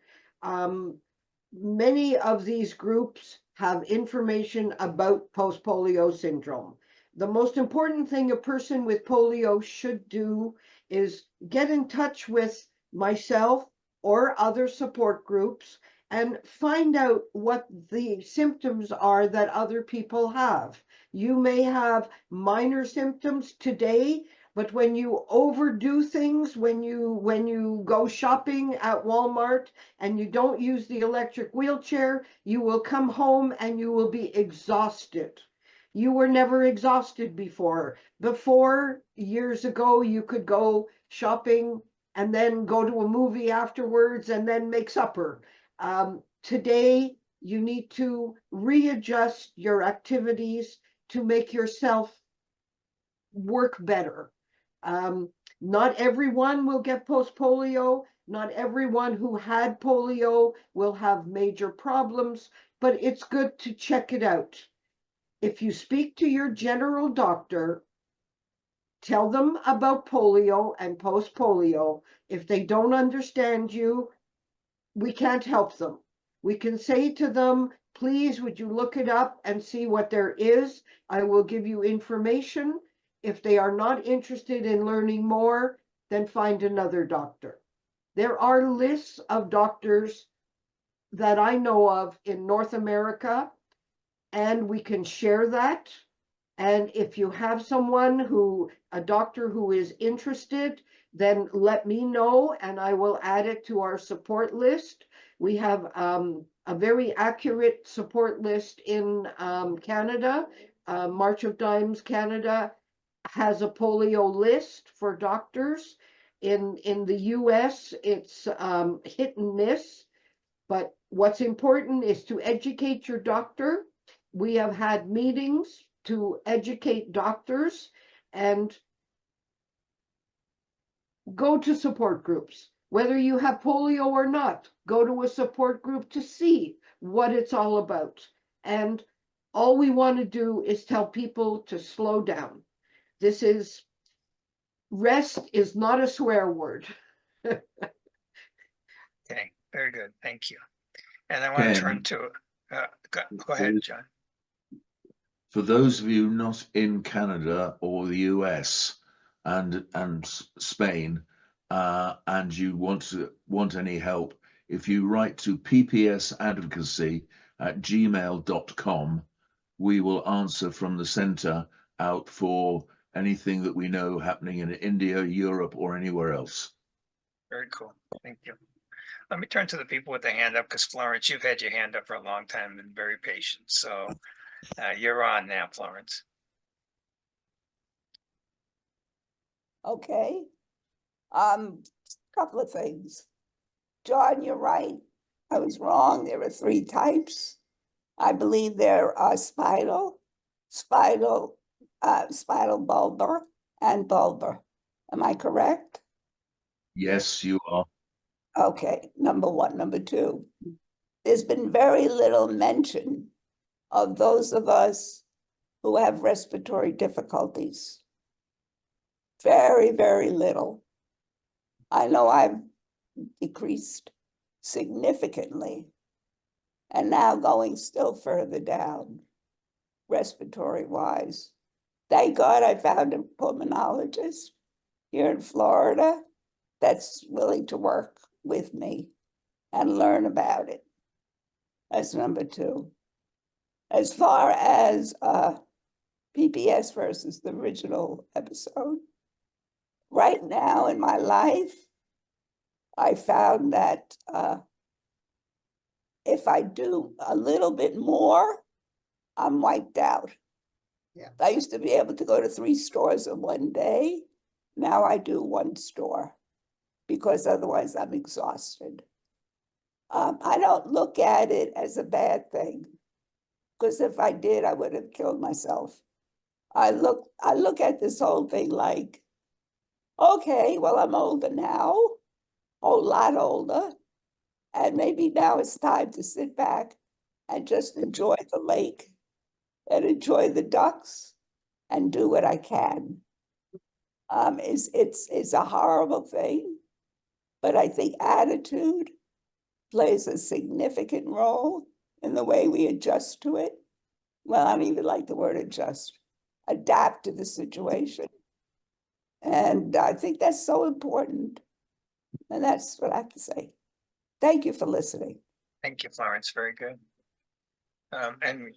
Many of these groups have information about post-polio syndrome. The most important thing a person with polio should do is get in touch with myself or other support groups and find out what the symptoms are that other people have. You may have minor symptoms today, But when you overdo things, when you go shopping at Walmart and you don't use the electric wheelchair, you will come home and you will be exhausted. You were never exhausted before. Before, years ago, you could go shopping and then go to a movie afterwards and then make supper. Today, you need to readjust your activities to make yourself work better. Not everyone will get post-polio. Not everyone who had polio will have major problems, but it's good to check it out. If you speak to your general doctor, tell them about polio and post-polio. If they don't understand you, we can't help them. We can say to them, please, would you look it up and see what there is? I will give you information. If they are not interested in learning more, then find another doctor. There are lists of doctors that I know of in North America, and we can share that. And if you have a doctor who is interested, then let me know and I will add it to our support list. We have a very accurate support list in Canada. March of Dimes Canada has a polio list for doctors. In the US, it's hit and miss. But what's important is to educate your doctor. We have had meetings to educate doctors and go to support groups. Whether you have polio or not, go to a support group to see what it's all about. And all we want to do is tell people to slow down. Rest is not a swear word. Okay, very good. Thank you. And I want to turn to, go ahead, John. For those of you not in Canada or the US and Spain, and you want any help, if you write to ppsadvocacy@gmail.com, we will answer from the center out for anything that we know happening in India, Europe, or anywhere else. Very cool. Thank you. Let me turn to the people with the hand up because Florence, you've had your hand up for a long time and very patient. So you're on now, Florence. Okay. Couple of things. John, you're right. I was wrong. There are 3 types. I believe there are spinal, bulbar, and bulbar. Am I correct? Yes, you are. Okay, number 1. Number 2, there's been very little mention of those of us who have respiratory difficulties. Very, very little. I know I've decreased significantly and now going still further down, respiratory wise. Thank God I found a pulmonologist here in Florida that's willing to work with me and learn about it. That's number 2. As far as PPS versus the original episode, right now in my life, I found that if I do a little bit more, I'm wiped out. Yeah. I used to be able to go to 3 stores in one day. Now I do 1 store because otherwise I'm exhausted. I don't look at it as a bad thing because if I did, I would have killed myself. I look at this whole thing like, okay, well, I'm older now, a whole lot older. And maybe now it's time to sit back and just enjoy the lake and enjoy the ducks and do what I can. It's a horrible thing, but I think attitude plays a significant role in the way we adjust to it. Well, I don't even like the word adjust, adapt to the situation. And I think that's so important. And that's what I have to say. Thank you for listening. Thank you, Florence. Very good. And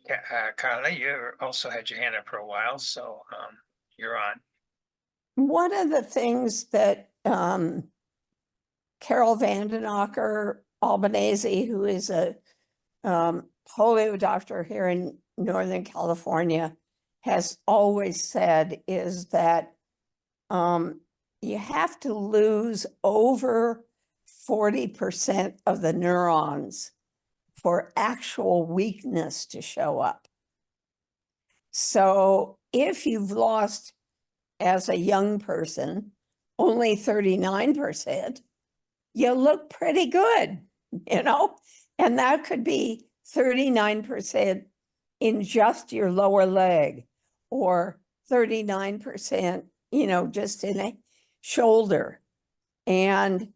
Carla, you also had your hand up for a while, so you're on. one of the things that Carol Vandenacker Albanese, who is a polio doctor here in Northern California, has always said is that you have to lose over 40% of the neurons for actual weakness to show up. So if you've lost, as a young person, only 39%, you look pretty good, you know? And that could be 39% in just your lower leg, or 39%, you know, just in a shoulder. And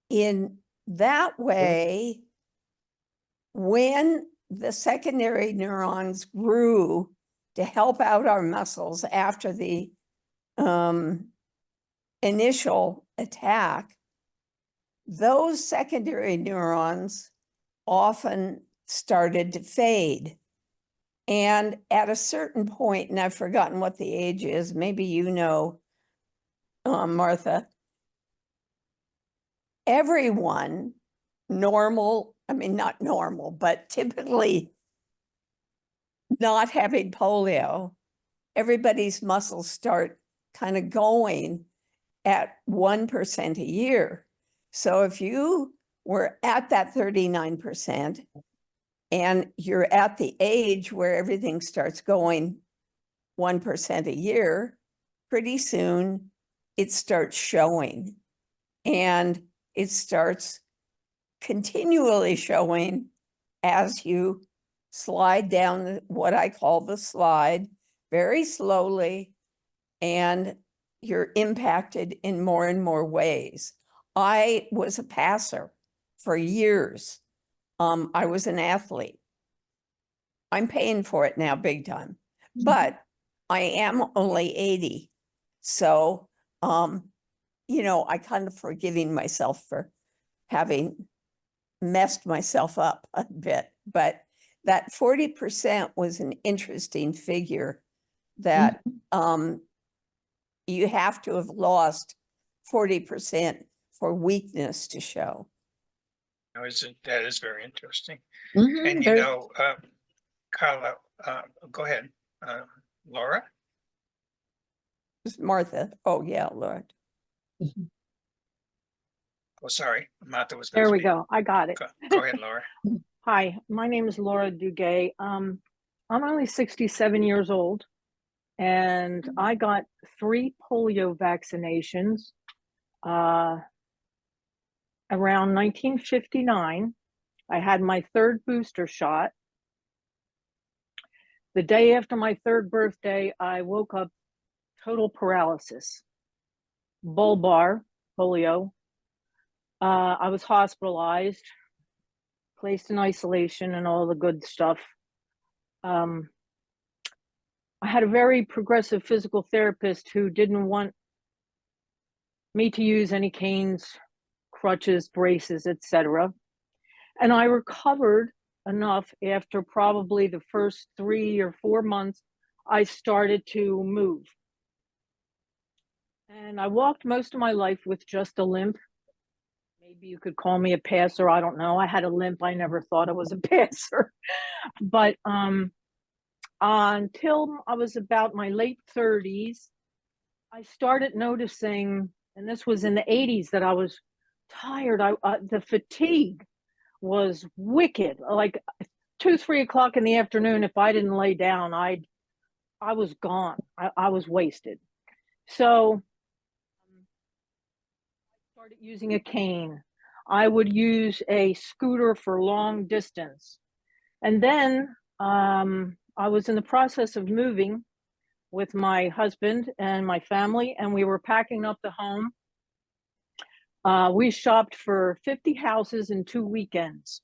in that way, when the secondary neurons grew to help out our muscles after the initial attack, those secondary neurons often started to fade. And at a certain point, and I've forgotten what the age is, maybe you know, Martha, everyone normal, I mean, not normal, but typically not having polio, everybody's muscles start kind of going at 1% a year. So if you were at that 39% and you're at the age where everything starts going 1% a year, pretty soon it starts showing, and it starts continually showing as you slide down what I call the slide very slowly, and you're impacted in more and more ways. I was a passer for years. I was an athlete. I'm paying for it now big time, but I am only 80. So, you know, I kind of forgiving myself for having messed myself up a bit, but that 40% was an interesting figure that you have to have lost 40% for weakness to show. That is very interesting. Mhm, And you very- know, Carla, go ahead. Laura? Martha, oh yeah, Lord. Oh, sorry, Martha was gonna There we speak. go. I got it. Go ahead, Laura. Hi, my name is Laura Duguay. I'm only 67 years old, and I got 3 polio vaccinations around 1959. I had my 3rd booster shot. The day after my 3rd birthday, I woke up total paralysis, bulbar polio. I was hospitalized, placed in isolation and all the good stuff. I had a very progressive physical therapist who didn't want me to use any canes, crutches, braces, etc. And I recovered enough after probably the first 3 or 4 months, I started to move. And I walked most of my life with just a limp. Maybe you could call me a passer, I don't know. I had a limp, I never thought I was a passer. But until I was about my late 30s, I started noticing, and this was in the 80s, that I was tired. The fatigue was wicked. Like 2-3 o'clock in the afternoon, if I didn't lay down, I was gone. I was wasted. So I started using a cane. I would use a scooter for long distance. And then I was in the process of moving with my husband and my family, and we were packing up the home. We shopped for 50 houses in 2 weekends.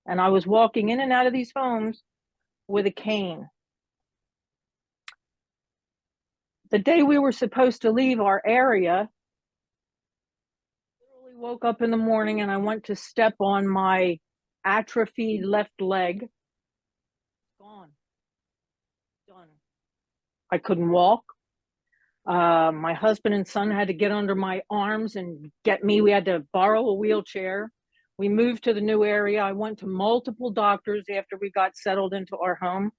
And I was walking in and out of these homes with a cane. The day we were supposed to leave our area, I literally woke up in the morning and I went to step on my atrophied left leg. Gone. Done. I couldn't walk. My husband and son had to get under my arms and get me. We had to borrow a wheelchair. We moved to the new area. I went to multiple doctors after we got settled into our home.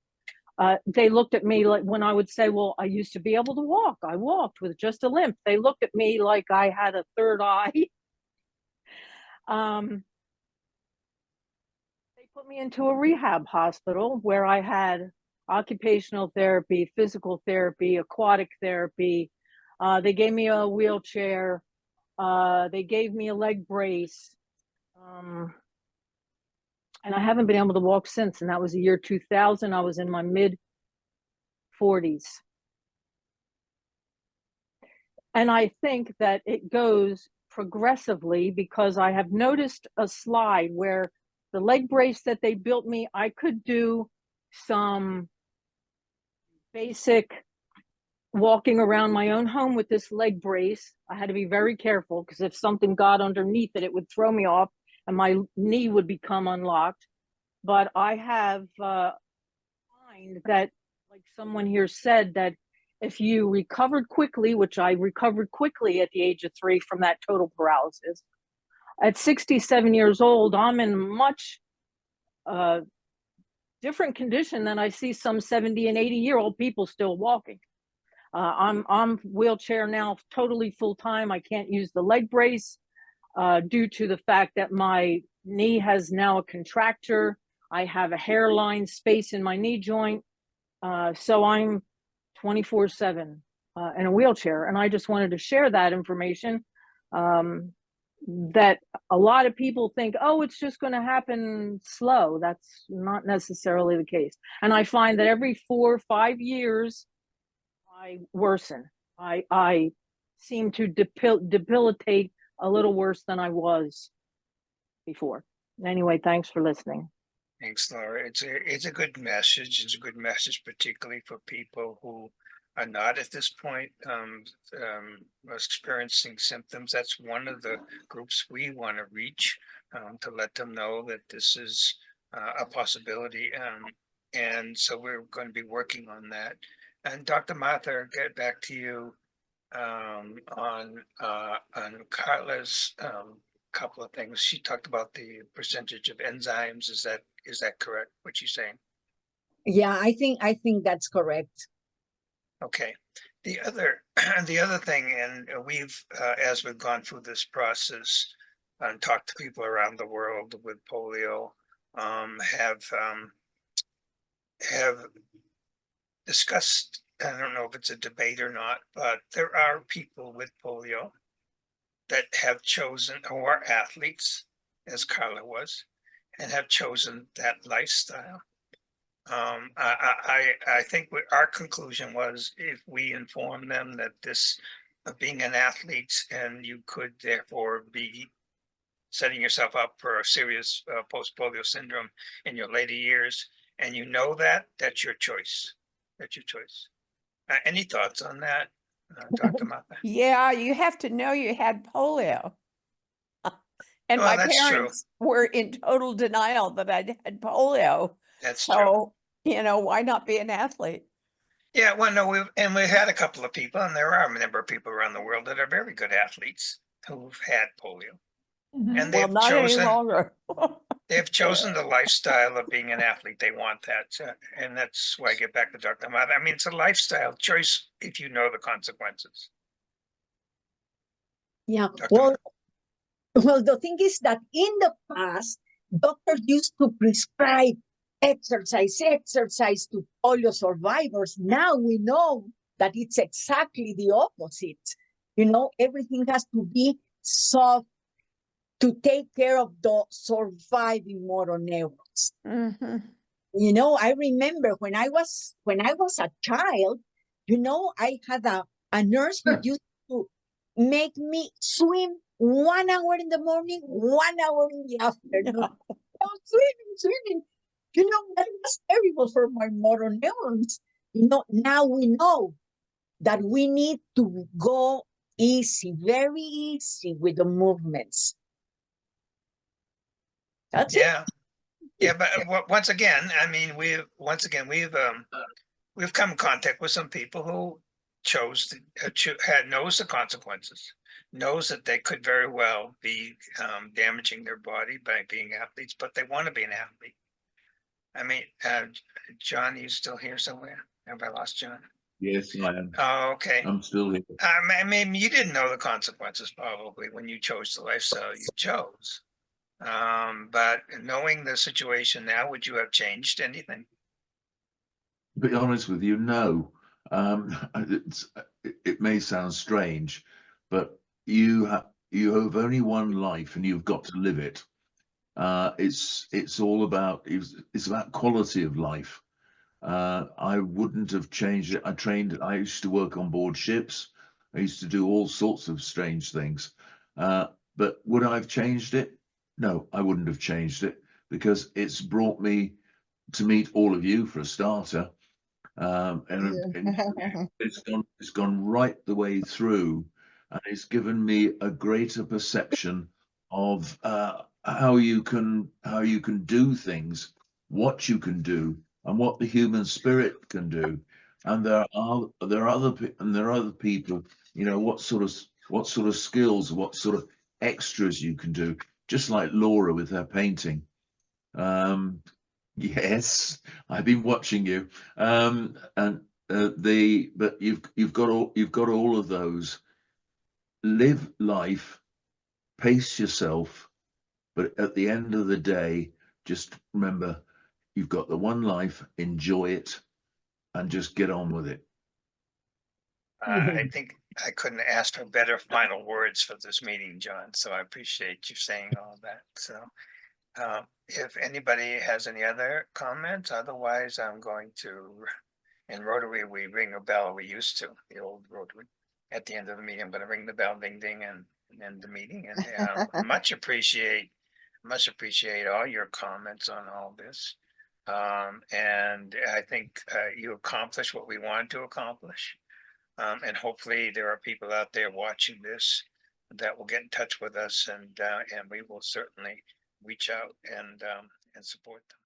They looked at me like when I would say, well, I used to be able to walk. I walked with just a limp. They looked at me like I had a third eye. They put me into a rehab hospital where I had occupational therapy, physical therapy, aquatic therapy. They gave me a wheelchair. They gave me a leg brace. And I haven't been able to walk since. And that was the year 2000. I was in my mid 40s. And I think that it goes progressively because I have noticed a slide where the leg brace that they built me, I could do some basic walking around my own home with this leg brace. I had to be very careful because if something got underneath it, it would throw me off and my knee would become unlocked. But I have find that, like someone here said, that if you recovered quickly, which I recovered quickly at the age of 3 from that total paralysis, at 67 years old, I'm in much different condition than I see some 70 and 80-year-old people still walking. I'm wheelchair now, totally full time. I can't use the leg brace due to the fact that my knee has now a contracture. I have a hairline space in my knee joint. So I'm 24/7 in a wheelchair. And I just wanted to share that information that a lot of people think, oh, it's just going to happen slow. That's not necessarily the case. And I find that every 4 or 5 years, I worsen. I seem to debilitate a little worse than I was before. Anyway, thanks for listening. Thanks, Laura. It's a good message. It's a good message, particularly for people who are not at this point experiencing symptoms. That's one of the groups we want to reach to let them know that this is a possibility. And so we're going to be working on that. And Dr. Martha, get back to you on Carla's couple of things. She talked about the percentage of enzymes. Is that correct, what she's saying? Yeah, I think that's correct. Okay. The other thing, and we've as we've gone through this process and talked to people around the world with polio, have discussed, I don't know if it's a debate or not, but there are people with polio that have chosen, who are athletes, as Carla was, and have chosen that lifestyle. I think our conclusion was, if we inform them that this being an athlete and you could therefore be setting yourself up for a serious post-polio syndrome in your later years, and you know that, that's your choice. That's your choice. Any thoughts on that, Dr. Mata? Yeah, you have to know you had polio. And Well, my that's true. parents were in total denial that I had polio. That's true. So, why not be an athlete? Yeah, well, no, we've had a couple of people, and there are a number of people around the world that are very good athletes who've had polio. And Well, they've not any chosen longer. they've chosen the lifestyle of being an athlete. They want that. And that's why I get back to Dr. Mata. I mean, it's a lifestyle choice if you know the consequences. Yeah. Dr. Well, the thing is that in the past, doctors used to prescribe exercise to polio survivors. Now we know that it's exactly the opposite. Everything has to be soft to take care of the surviving motor neurons. Mm-hmm. I remember when I was a child, I had a nurse who used to make me swim 1 hour in the morning, 1 hour in the afternoon. Swimming. That was terrible for my motor neurons. Now we know that we need to go easy, very easy with the movements. That's it. Yeah, but once again, I mean, we've come in contact with some people who chose to, knows the consequences, knows that they could very well be damaging their body by being athletes, but they want to be an athlete. I mean, John, you still here somewhere? Have I lost John? Yes, I am. Oh, okay. I'm still here. I mean, you didn't know the consequences probably when you chose the lifestyle you chose. But knowing the situation now, would you have changed anything? To be honest with you, no. It may sound strange, but you have only one life and you've got to live it. It's all about it's about quality of life. I wouldn't have changed it. I used to work on board ships. I used to do all sorts of strange things. But would I have changed it? No, I wouldn't have changed it because it's brought me to meet all of you for a starter. And it's gone right the way through, and it's given me a greater perception of how you can do things, what you can do, and what the human spirit can do. And there are other people, you know, what sort of skills, what sort of extras you can do, just like Laura with her painting. Yes, I've been watching you. And but you've got all of those. Live life, pace yourself, but at the end of the day, just remember you've got the one life, enjoy it, and just get on with it. I think I couldn't ask for better final words for this meeting, John. So I appreciate you saying all that. So if anybody has any other comments, otherwise I'm going to, in Rotary, we ring a bell. We used to, the old Rotary. At the end of the meeting, I'm going to ring the bell, ding, ding, and end the meeting. And much appreciate all your comments on all this. And I think you accomplished what we wanted to accomplish. And hopefully there are people out there watching this that will get in touch with us, and we will certainly reach out and support them.